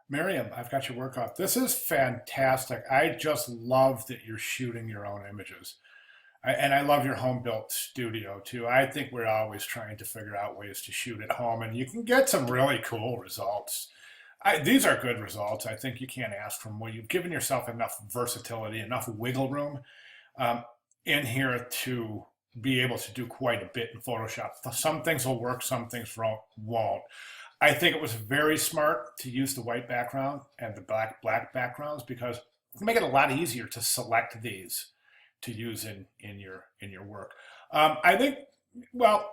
Miriam, I've got your work up. This is fantastic. I just love that you're shooting your own images. And I love your home built studio too. I think we're always trying to figure out ways to shoot at home, and you can get some really cool results. These are good results. I think you can't ask for more. You've given yourself enough versatility, enough wiggle room um, in here to be able to do quite a bit in Photoshop. Some things will work, some things won't. I think it was very smart to use the white background and the black backgrounds because it make it a lot easier to select these to use in your work. I think, well,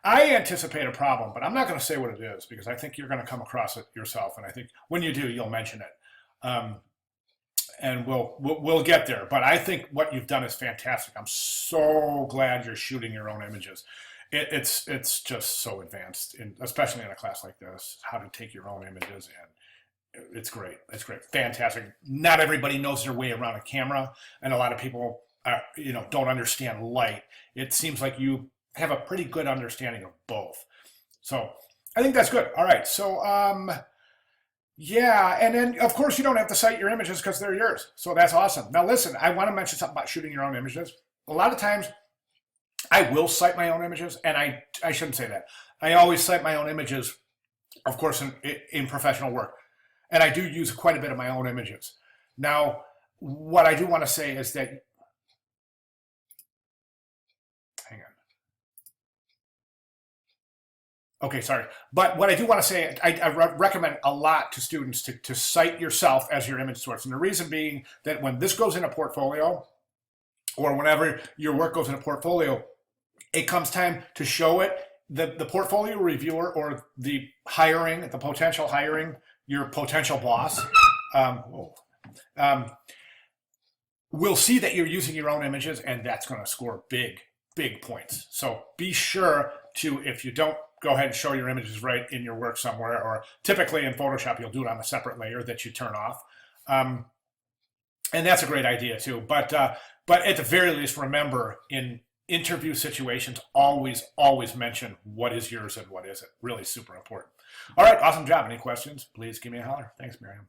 I anticipate a problem, but I'm not going to say what it is because I think you're going to come across it yourself, and I think when you do, you'll mention it, and we'll get there. But I think what you've done is fantastic. I'm so glad you're shooting your own images. It's just so advanced, especially in a class like this, how to take your own images, and it's great. It's great, fantastic. Not everybody knows their way around a camera, and a lot of people don't understand light. It seems like you have a pretty good understanding of both. So I think that's good. All right. So yeah, and then of course you don't have to cite your images because they're yours. So that's awesome. Now listen, I want to mention something about shooting your own images. A lot of times I will cite my own images, and I shouldn't say that. I always cite my own images, of course, in professional work, and I do use quite a bit of my own images. Now, what I do want to say is that, hang on. Okay, sorry. But what I do want to say, I recommend a lot to students to cite yourself as your image source. And the reason being that when this goes in a portfolio, or whenever your work goes in a portfolio, it comes time to show it. The portfolio reviewer or the potential hiring, your potential boss, um, um, will see that you're using your own images, and that's going to score big points. So be sure to, if you don't, go ahead and show your images right in your work somewhere, or typically in Photoshop, you'll do it on a separate layer that you turn off. And that's a great idea too. But at the very least, remember in interview situations, always mention what is yours and what isn't. Really super important. All right, awesome job. Any questions? Please give me a holler. Thanks, Miriam.